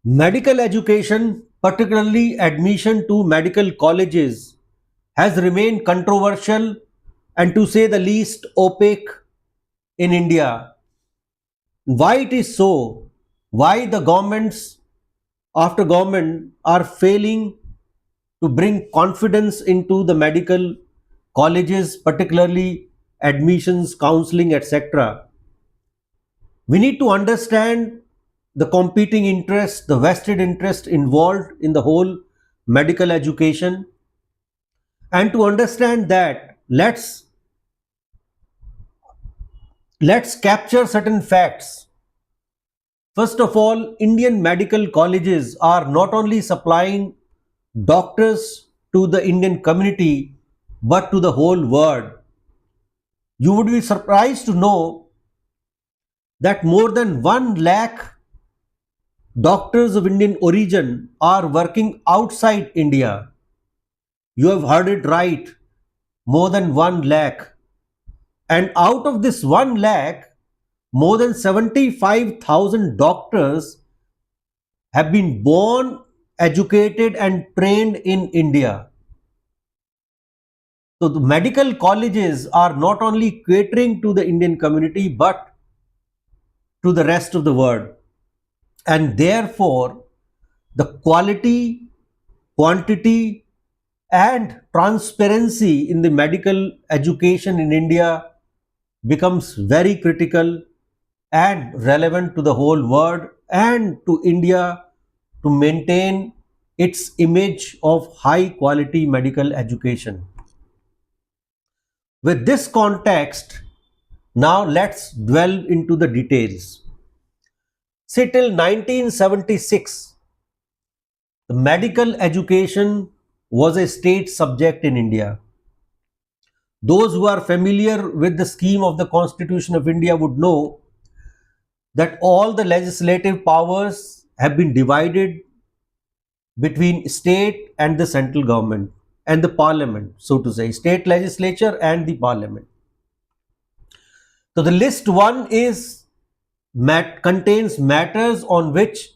Medical education, particularly admission to medical colleges, has remained controversial and, to say the least, opaque in India. Why it is so? Why the governments after government are failing to bring confidence into the medical colleges, particularly admissions, counseling, etc. We need to understand the competing interest, the vested interest involved in the whole medical education, and to understand that let's capture certain facts. First of all, Indian medical colleges are not only supplying doctors to the Indian community but to the whole world. You would be surprised to know that more than 1 lakh doctors of Indian origin are working outside India. You have heard it right, more than 1 lakh. And out of this 1 lakh, more than 75,000 doctors have been born, educated, and trained in India. So the medical colleges are not only catering to the Indian community but to the rest of the world. And therefore, the quality, quantity, and transparency in the medical education in India becomes very critical and relevant to the whole world and to India to maintain its image of high quality medical education. With this context, now let's delve into the details. See, till 1976, the medical education was a state subject in India. Those who are familiar with the scheme of the Constitution of India would know that all the legislative powers have been divided between state and the central government and the parliament, so to say, state legislature and the parliament. So the list 1 is contains matters on which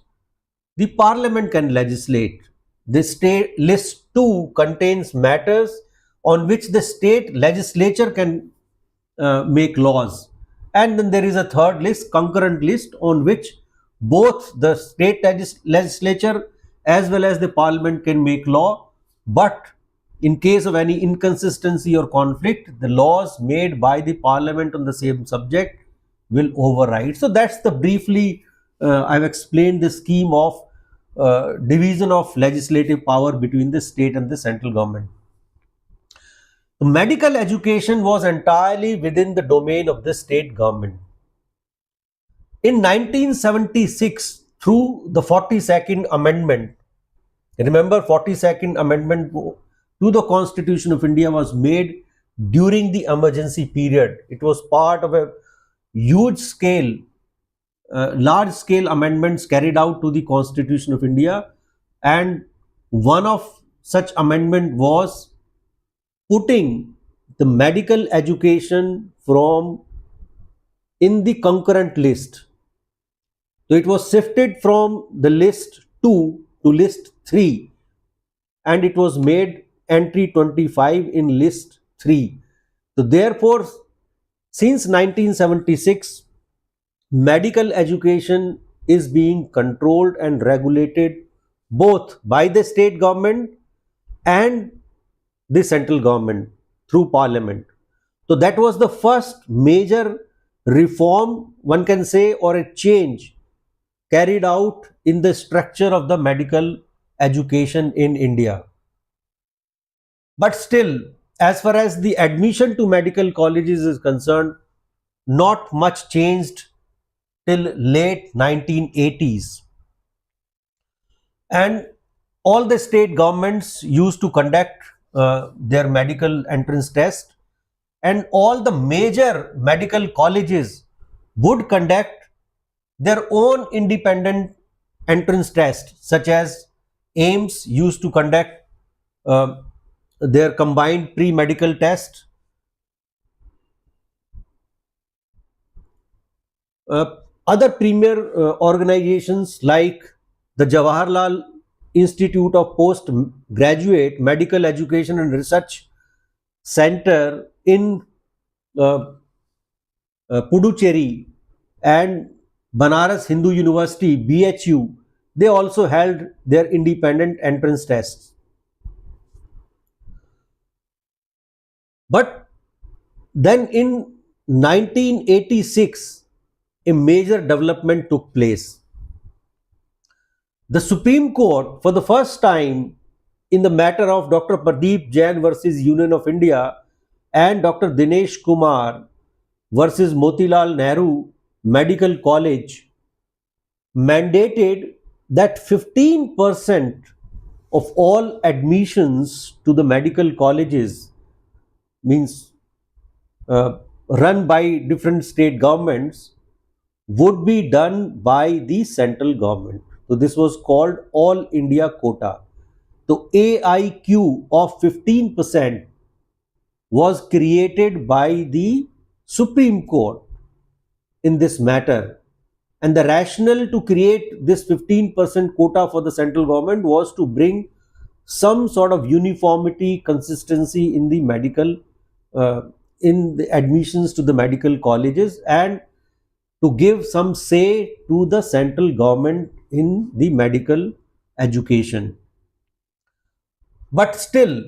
the parliament can legislate. The state list 2 contains matters on which the state legislature can make laws. And then there is a third list, concurrent list, on which both the state legislature as well as the parliament can make law. But in case of any inconsistency or conflict, the laws made by the parliament on the same subject will override. So that's the briefly I've explained the scheme of division of legislative power between the state and the central government. Medical education was entirely within the domain of the state government. In 1976, through the 42nd Amendment, remember 42nd Amendment to the Constitution of India was made during the emergency period. It was part of a huge scale, large scale amendments carried out to the Constitution of India, and one of such amendment was putting the medical education from in the concurrent list. So it was shifted from the list 2 to list 3 and it was made entry 25 in list 3. So therefore, since 1976, medical education is being controlled and regulated both by the state government and the central government through parliament. So that was the first major reform, one can say, or a change carried out in the structure of the medical education in India. But still, as far as the admission to medical colleges is concerned, not much changed till late 1980s. And all the state governments used to conduct their medical entrance test, and all the major medical colleges would conduct their own independent entrance test, such as AIIMS used to conduct their combined pre-medical test. Other premier organizations like the Jawaharlal Institute of Postgraduate Medical Education and Research Center in uh, Puducherry, and Banaras Hindu University BHU, they also held their independent entrance tests. But then in 1986, a major development took place. The Supreme Court, for the first time in the matter of Dr. Pradeep Jain versus Union of India and Dr. Dinesh Kumar versus Motilal Nehru Medical College, mandated that 15% of all admissions to the medical colleges, means run by different state governments, would be done by the central government. So this was called All India Quota. So AIQ of 15% was created by the Supreme Court in this matter. And the rationale to create this 15% quota for the central government was to bring some sort of uniformity, consistency in the medical, in the admissions to the medical colleges, and to give some say to the central government in the medical education. But still,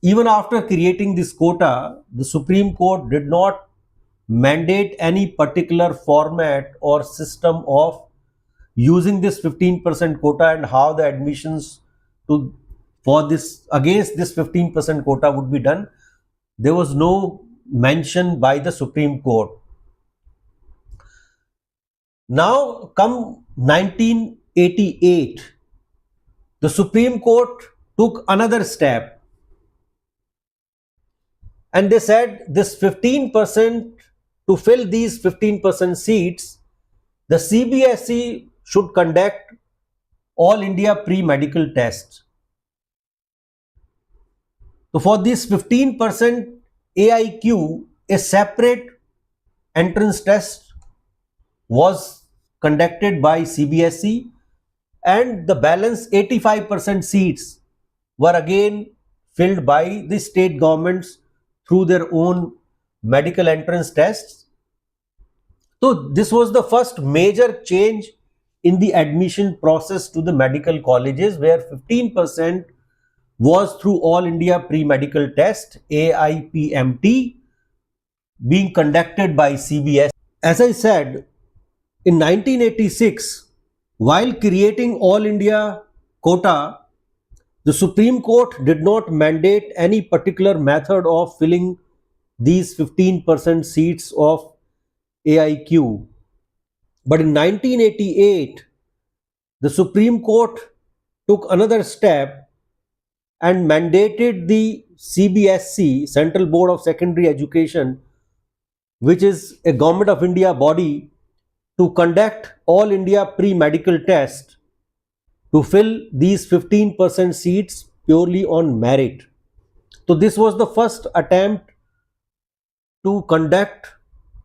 even after creating this quota, the Supreme Court did not mandate any particular format or system of using this 15% quota and how the admissions to for this against this 15% quota would be done. There was no mention by the Supreme Court. Now come 1988, the Supreme Court took another step, and they said this 15%, to fill these 15% seats, the CBSE should conduct All India pre-medical test. So for this 15% AIQ, a separate entrance test was conducted by CBSE, and the balance 85% seats were again filled by the state governments through their own medical entrance tests. So this was the first major change in the admission process to the medical colleges, where 15% was through All India Pre-Medical Test, AIPMT, being conducted by CBS. As I said, in 1986, while creating All India Quota, the Supreme Court did not mandate any particular method of filling these 15% seats of AIQ. But in 1988, the Supreme Court took another step and mandated the CBSE, Central Board of Secondary Education, which is a Government of India body, to conduct All India Pre-Medical Test to fill these 15% seats purely on merit. So this was the first attempt to conduct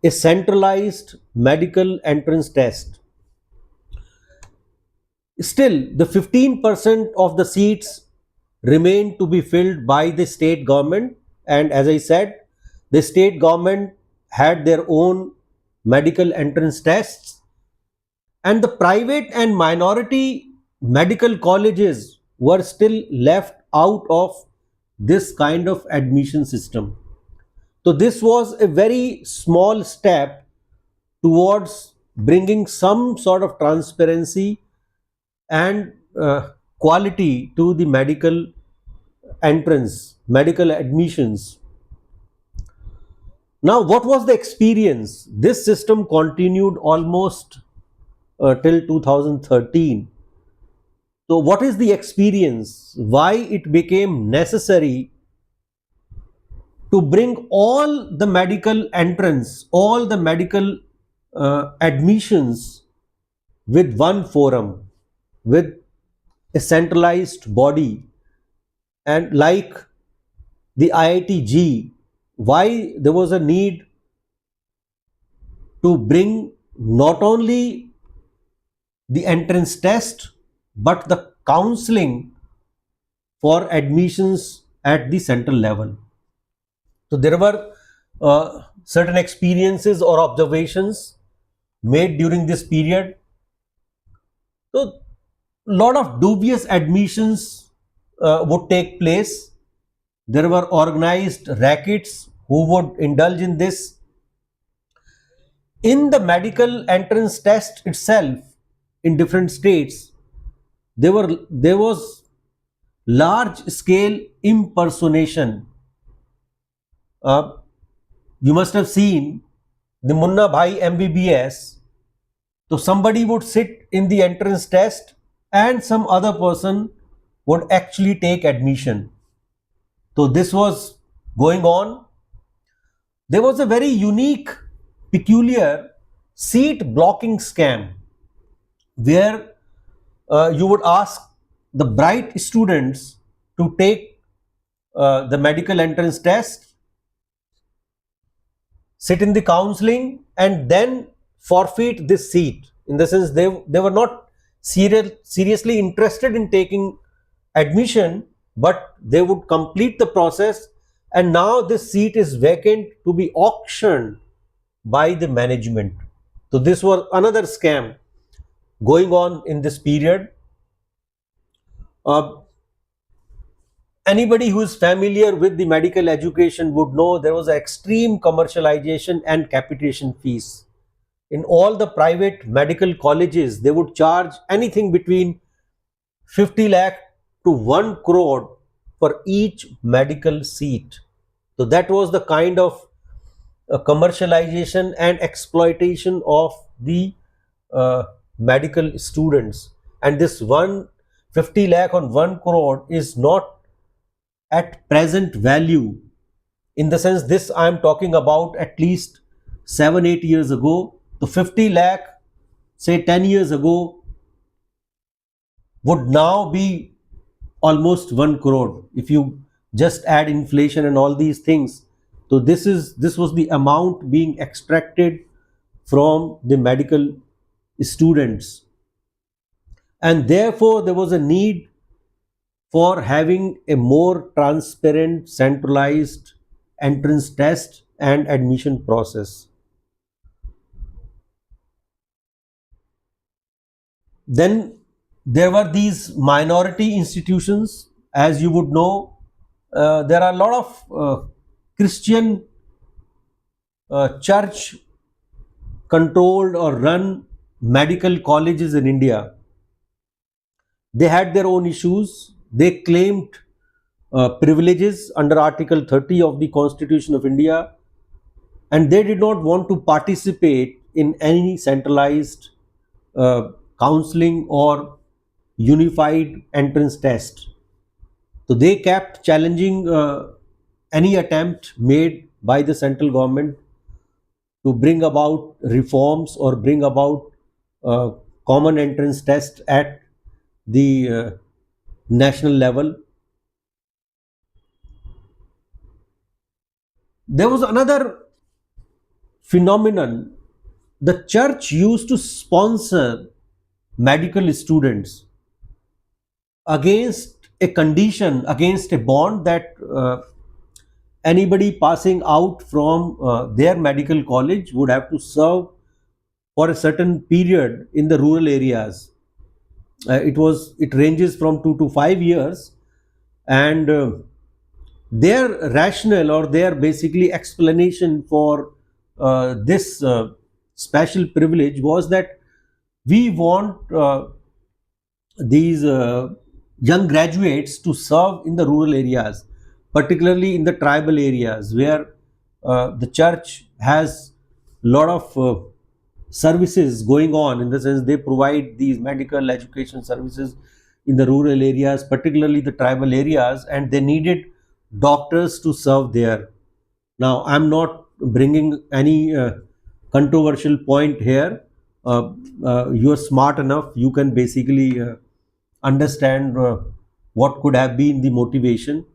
a centralized medical entrance test. Still, the 15% of the seats remained to be filled by the state government, and as I said, the state government had their own medical entrance tests, and the private and minority medical colleges were still left out of this kind of admission system. So this was a very small step towards bringing some sort of transparency and quality to the medical entrance, medical admissions. Now, what was the experience? This system continued almost till 2013. So what is the experience? Why it became necessary to bring all the medical entrance, all the medical admissions with one forum, with a centralized body, and like the IIT, why there was a need to bring not only the entrance test but the counseling for admissions at the central level. So there were certain experiences or observations made during this period. So lot of dubious admissions would take place. There were organized rackets who would indulge in this. In the medical entrance test itself, in different states, there was large scale impersonation. Uh, you must have seen the Munna Bhai MBBS. So somebody would sit in the entrance test and some other person would actually take admission. So this was going on. There was a very unique, peculiar seat blocking scam where you would ask the bright students to take the medical entrance test, sit in the counseling, and then forfeit this seat. In the sense, they were not seriously interested in taking admission, but they would complete the process, and now this seat is vacant to be auctioned by the management. So this was another scam going on in this period. Uh, Anybody who is familiar with the medical education would know there was an extreme commercialization and capitation fees. In all the private medical colleges, they would charge anything between 50 lakh to 1 crore for each medical seat. So that was the kind of commercialization and exploitation of the medical students. And this 150 lakh on 1 crore is not at present value. In the sense, this I am talking about at least 7-8 years ago. So 50 lakh, say 10 years ago, would now be almost 1 crore if you just add inflation and all these things. So this was the amount being extracted from the medical students, and therefore there was a need for having a more transparent, centralized entrance test and admission process. Then there were these minority institutions. As you would know, there are a lot of Christian church controlled or run medical colleges in India. They had their own issues. They claimed privileges under Article 30 of the Constitution of India, and they did not want to participate in any centralized counseling or unified entrance test. So they kept challenging any attempt made by the central government to bring about reforms or bring about common entrance test at the national level. There was another phenomenon. The church used to sponsor medical students against a condition, against a bond, that anybody passing out from their medical college would have to serve for a certain period in the rural areas. It ranges from 2 to 5 years, and their rationale or their basically explanation for this special privilege was that we want these young graduates to serve in the rural areas, particularly in the tribal areas where the church has a lot of services going on. In the sense, they provide these medical education services in the rural areas, particularly the tribal areas, and they needed doctors to serve there. Now, I'm not bringing any controversial point here. You're smart enough, you can basically understand what could have been the motivation.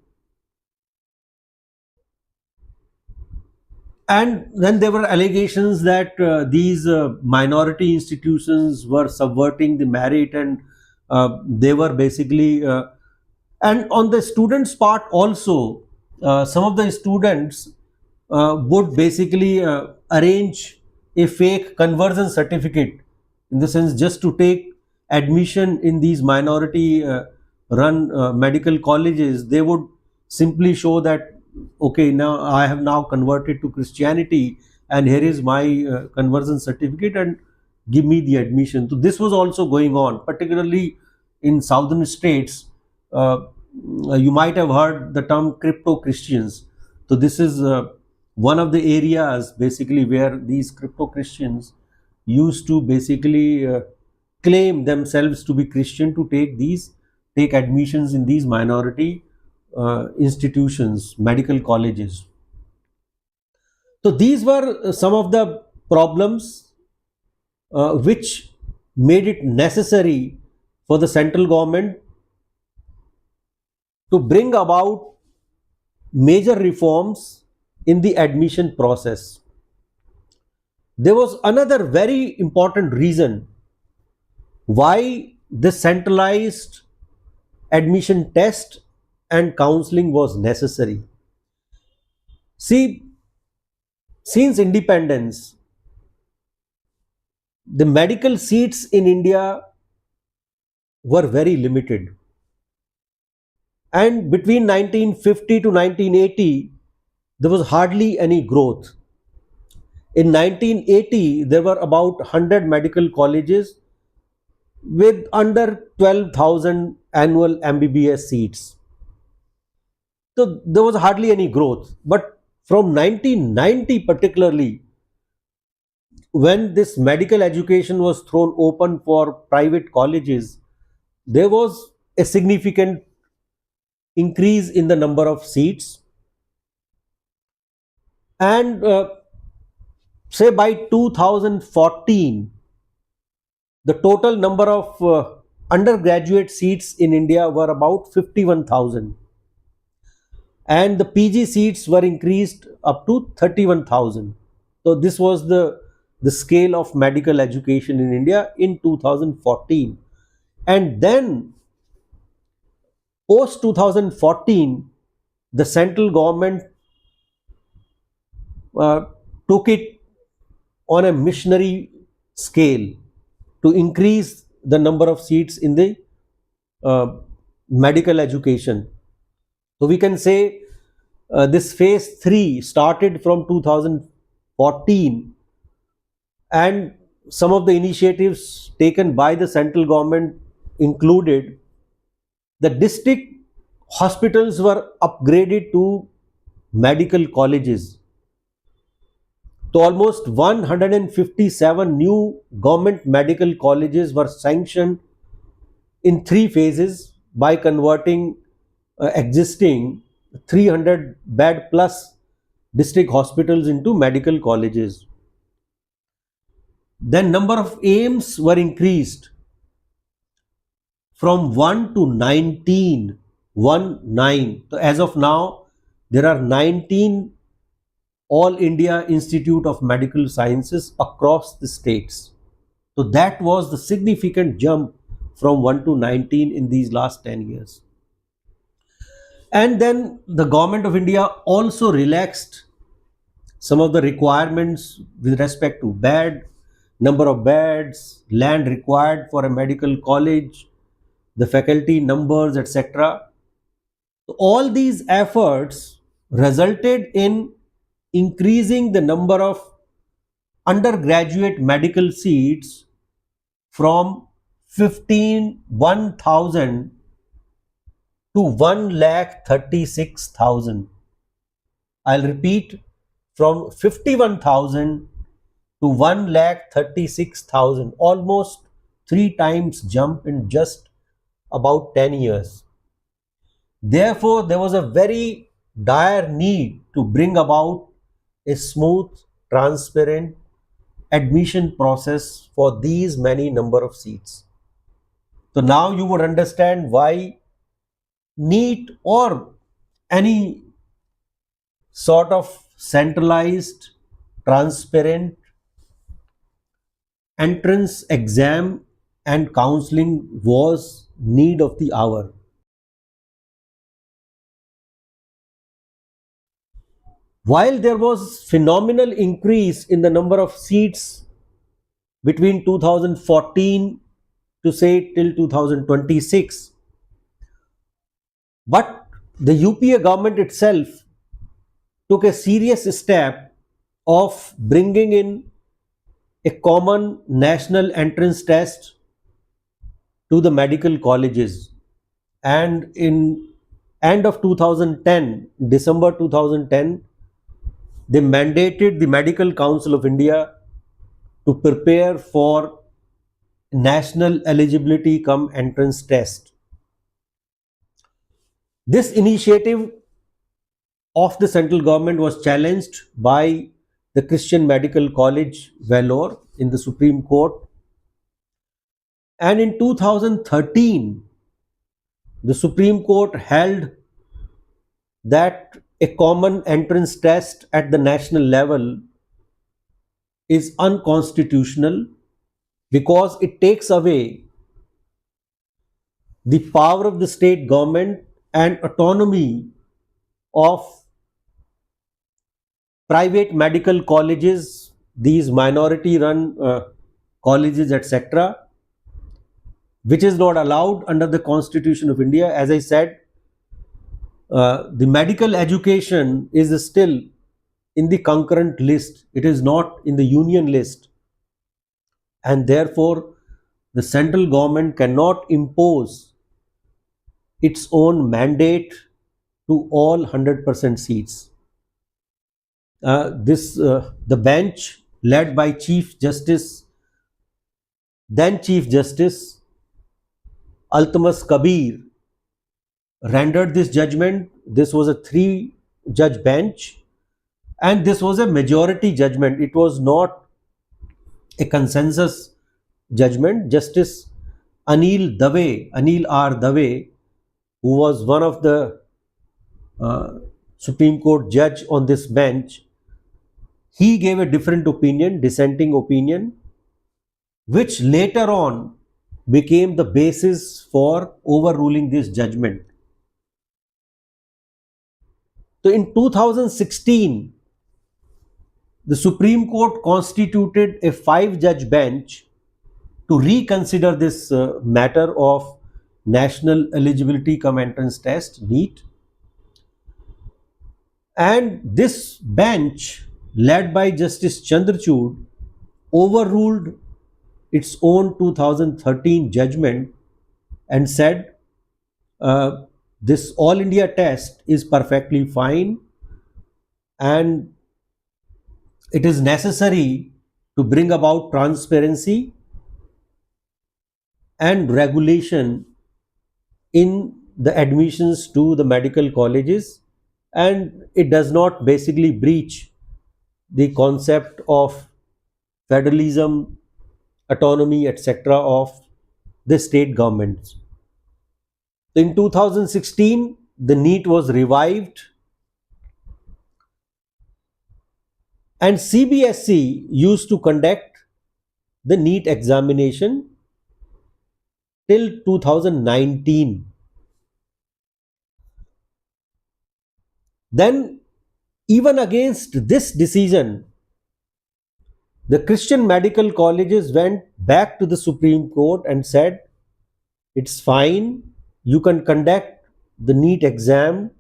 And then there were allegations that these minority institutions were subverting the merit and they were basically, and on the students' part also, some of the students would basically arrange a fake conversion certificate, in the sense just to take admission in these minority run medical colleges. They would simply show that, okay, now I have now converted to Christianity and here is my conversion certificate, and give me the admission. So this was also going on, particularly in southern states. You might have heard the term crypto Christians. So this is one of the areas basically where these crypto Christians used to basically claim themselves to be Christian to take admissions in these minority institutions, medical colleges. So these were some of the problems which made it necessary for the central government to bring about major reforms in the admission process. There was another very important reason why the centralized admission test and counseling was necessary. See, since independence, the medical seats in India were very limited. And between 1950 to 1980, there was hardly any growth. In 1980, there were about 100 medical colleges with under 12,000 annual MBBS seats. So there was hardly any growth. But from 1990 particularly, when this medical education was thrown open for private colleges, there was a significant increase in the number of seats. And say by 2014, the total number of undergraduate seats in India were about 51,000. And the PG seats were increased up to 31,000. So this was the scale of medical education in India in 2014. And then post 2014, the central government took it on a missionary scale to increase the number of seats in the medical education. So we can say this phase 3 started from 2014, and some of the initiatives taken by the central government included the district hospitals were upgraded to medical colleges. So almost 157 new government medical colleges were sanctioned in 3 phases by converting existing 300 bed plus district hospitals into medical colleges. Then number of AIIMS were increased from 1 to 19, 9. So as of now, there are 19 All India Institute of Medical Sciences across the states. So that was the significant jump from 1 to 19 in these last 10 years. And then the government of India also relaxed some of the requirements with respect to number of beds, land required for a medical college, the faculty numbers, etc. So all these efforts resulted in increasing the number of undergraduate medical seats from 1,000 to 1,36,000. I'll repeat, from 51,000 to 1,36,000, almost 3 times jump in just about 10 years. Therefore, there was a very dire need to bring about a smooth, transparent admission process for these many number of seats. So now you would understand why NEET or any sort of centralized, transparent entrance exam and counseling was need of the hour. While there was phenomenal increase in the number of seats between 2014 to say till 2026, but the UPA government itself took a serious step of bringing in a common national entrance test to the medical colleges, and in end of 2010, December 2010, they mandated the Medical Council of India to prepare for national eligibility cum entrance test. This initiative of the central government was challenged by the Christian Medical College, Vellore, in the Supreme Court. And in 2013, the Supreme Court held that a common entrance test at the national level is unconstitutional because it takes away the power of the state government and autonomy of private medical colleges, these minority run colleges, etc., which is not allowed under the Constitution of India. As I said, the medical education is still in the concurrent list. It is not in the union list. And therefore, the central government cannot impose its own mandate to all 100% seats. The bench led by then Chief Justice Altamash Kabir rendered this judgment. This was a 3-judge bench, and this was a majority judgment. It was not a consensus judgment. Justice Anil R. Dave, who was one of the Supreme Court judge on this bench, he gave a different opinion, dissenting opinion, which later on became the basis for overruling this judgment. So in 2016, the Supreme Court constituted a 5-judge bench to reconsider this matter of National Eligibility cum Entrance Test, NEET. And this bench, led by Justice Chandrachud, overruled its own 2013 judgment and said this All India test is perfectly fine and it is necessary to bring about transparency and regulation in the admissions to the medical colleges, and it does not basically breach the concept of federalism, autonomy, etc. of the state governments. In 2016, the NEET was revived, and CBSE used to conduct the NEET examination till 2019. Then, even against this decision, the Christian medical colleges went back to the Supreme Court and said, it's fine, you can conduct the NEET exam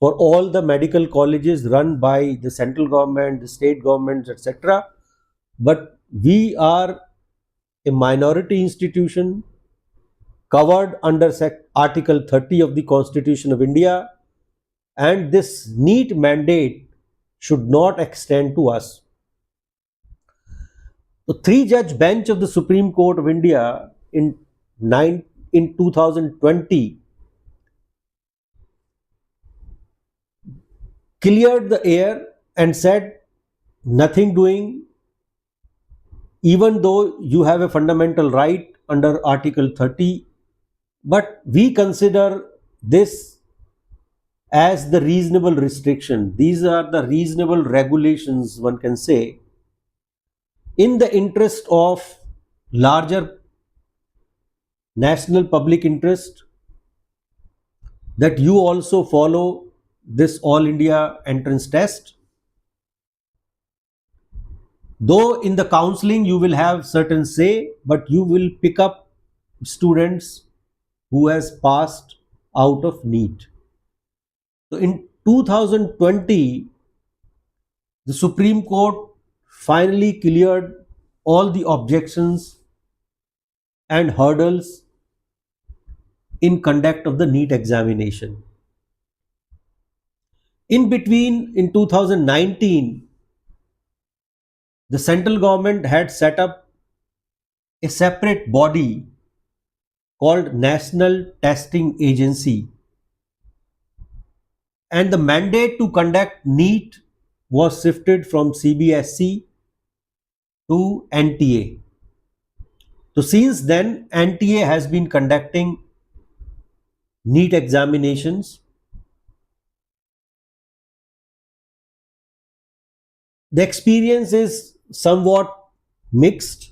for all the medical colleges run by the central government, the state governments, etc. But we are a minority institution covered under Article 30 of the Constitution of India, and this NEET mandate should not extend to us. The 3-judge bench of the Supreme Court of India in 2020 cleared the air and said, nothing doing, even though you have a fundamental right under Article 30, but we consider this as the reasonable restriction. These are the reasonable regulations, one can say, in the interest of larger national public interest that you also follow this All India entrance test. Though in the counseling you will have certain say, but you will pick up students who has passed out of NEET. So in 2020, the Supreme Court finally cleared all the objections and hurdles in conduct of the NEET examination. In between, in 2019, the central government had set up a separate body called National Testing Agency, and the mandate to conduct NEET was shifted from CBSE to NTA. So since then, NTA has been conducting NEET examinations. The experience is somewhat mixed.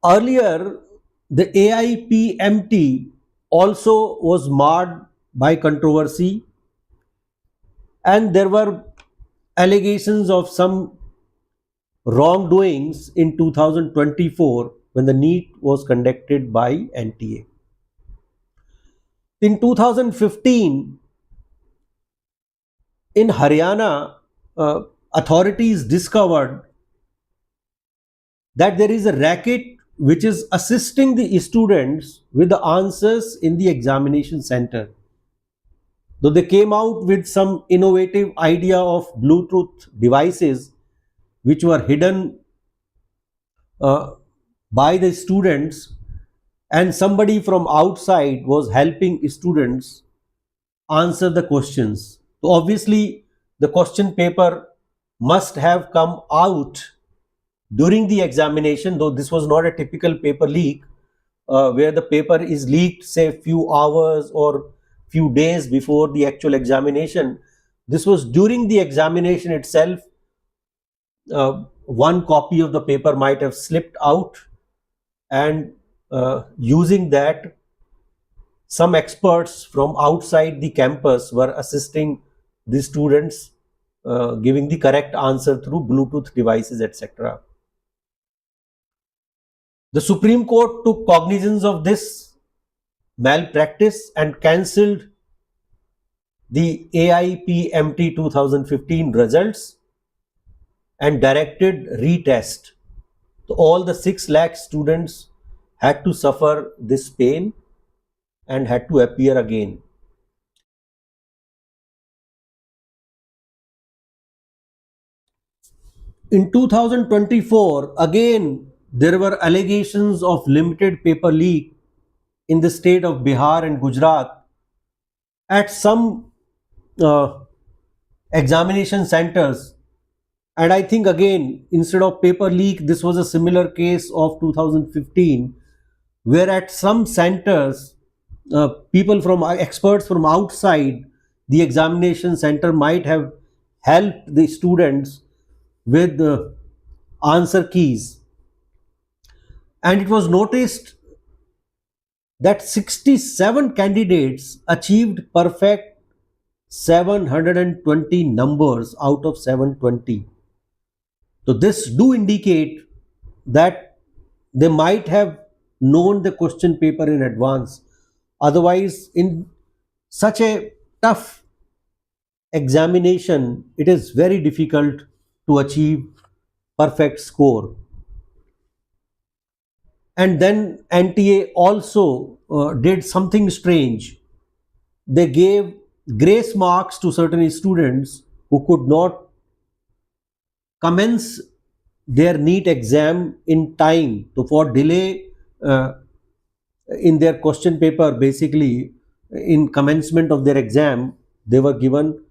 Earlier, the AIPMT also was marred by controversy, and there were allegations of some wrongdoings in 2024 when the NEET was conducted by NTA. In 2015, in Haryana, authorities discovered that there is a racket which is assisting the students with the answers in the examination center. Though they came out with some innovative idea of Bluetooth devices which were hidden by the students, and somebody from outside was helping students answer the questions. So obviously, the question paper must have come out during the examination, though this was not a typical paper leak where the paper is leaked, say, few hours or few days before the actual examination. This was during the examination itself. One copy of the paper might have slipped out, and using that, some experts from outside the campus were assisting the students giving the correct answer through Bluetooth devices, etc. The Supreme Court took cognizance of this malpractice and cancelled the AIPMT 2015 results and directed retest. So all the 6 lakh students had to suffer this pain and had to appear again. In 2024, again, there were allegations of limited paper leak in the state of Bihar and Gujarat at some examination centers. And I think again, instead of paper leak, this was a similar case of 2015, where at some centers, experts from outside the examination center might have helped the students with the answer keys. And it was noticed that 67 candidates achieved perfect 720 numbers out of 720. So this do indicate that they might have known the question paper in advance. Otherwise, in such a tough examination, it is very difficult to achieve perfect score. And then NTA also did something strange. They gave grace marks to certain students who could not commence their NEET exam in time. So for delay in their question paper, basically in commencement of their exam, they were given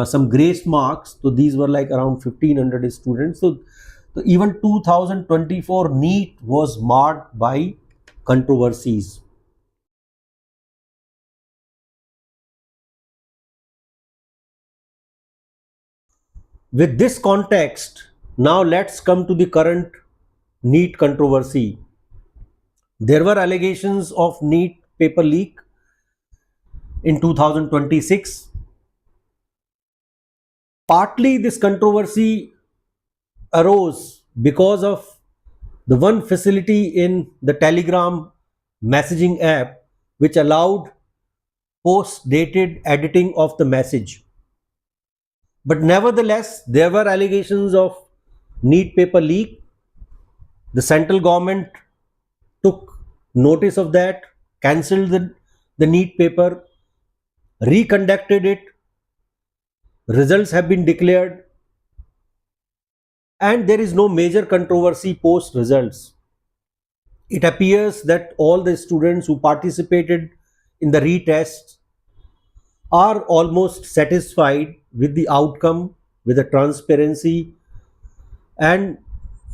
some grace marks. So these were like around 1500 students. So even 2024 NEET was marred by controversies. With this context, now let's come to the current NEET controversy. There were allegations of NEET paper leak in 2026. Partly this controversy arose because of the one facility in the Telegram messaging app which allowed post-dated editing of the message. But nevertheless, there were allegations of NEET paper leak. The central government took notice of that, cancelled the NEET paper, reconducted it, results have been declared, and there is no major controversy post results. It appears that all the students who participated in the retests are almost satisfied with the outcome, with the transparency, and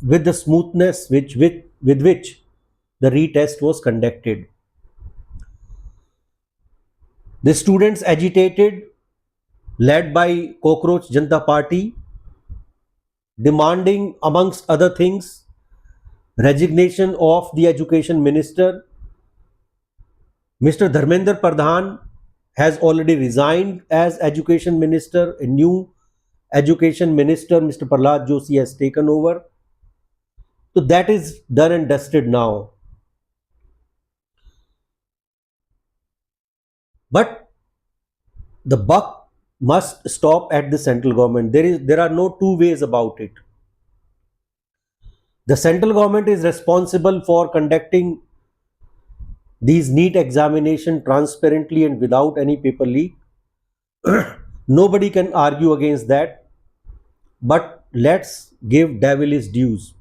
with the smoothness with which the retest was conducted. The students agitated, led by Cockroach Janata Party, demanding, amongst other things, resignation of the education minister. Mr. Dharmender Pradhan has already resigned as education minister. A new education minister, Mr. Prahlad Joshi, has taken over. So that is done and dusted now. But the buck must stop at the central government. There are no two ways about it. The central government is responsible for conducting these NEET examination transparently and without any paper leak. Nobody can argue against that. But let's give devil his dues.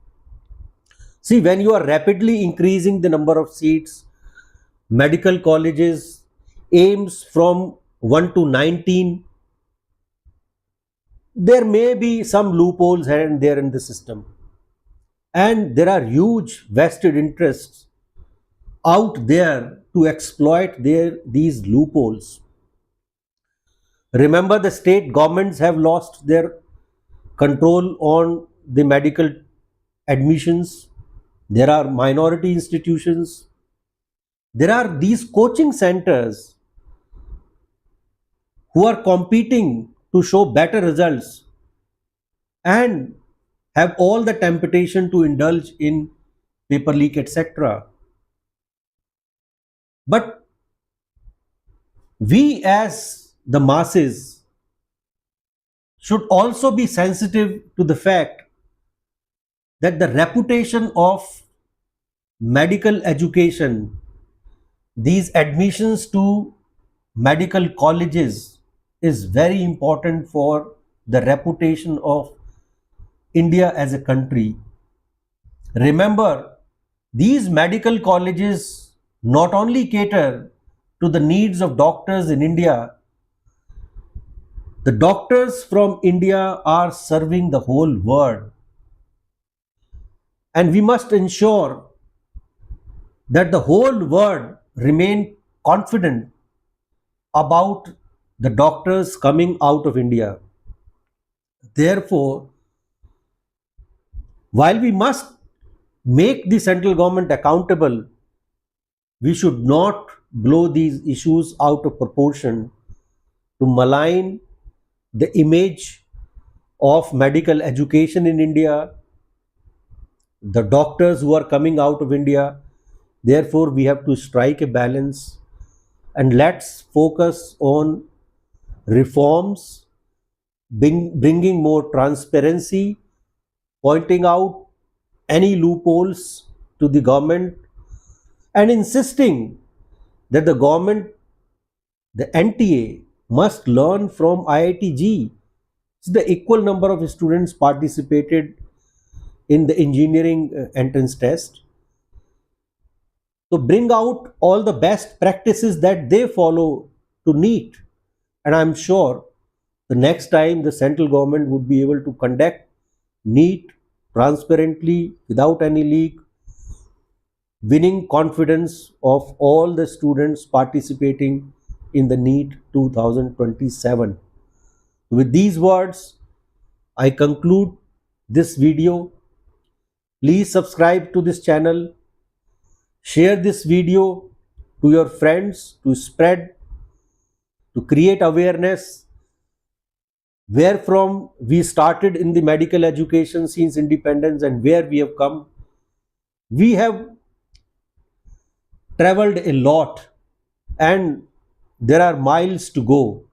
See, when you are rapidly increasing the number of seats, medical colleges, AIIMS from 1 to 19, there may be some loopholes here and there in the system. And there are huge vested interests out there to exploit these loopholes. Remember, the state governments have lost their control on the medical admissions. There are minority institutions. There are these coaching centers who are competing to show better results and have all the temptation to indulge in paper leak, etc. But we as the masses should also be sensitive to the fact that the reputation of medical education, these admissions to medical colleges, is very important for the reputation of India as a country. Remember, these medical colleges not only cater to the needs of doctors in India, the doctors from India are serving the whole world. And we must ensure that the whole world remain confident about the doctors coming out of India. Therefore, while we must make the central government accountable, we should not blow these issues out of proportion to malign the image of medical education in India, the doctors who are coming out of India. Therefore, we have to strike a balance and let's focus on reforms, bringing more transparency, pointing out any loopholes to the government, and insisting that the government, the NTA, must learn from IITG. The equal number of students participated in the engineering entrance test. So bring out all the best practices that they follow to NEET. And I'm sure the next time the central government would be able to conduct NEET transparently, without any leak, winning confidence of all the students participating in the NEET 2027. With these words, I conclude this video. Please subscribe to this channel. Share this video to your friends to spread, to create awareness where from we started in the medical education since independence and where we have come. We have traveled a lot and there are miles to go.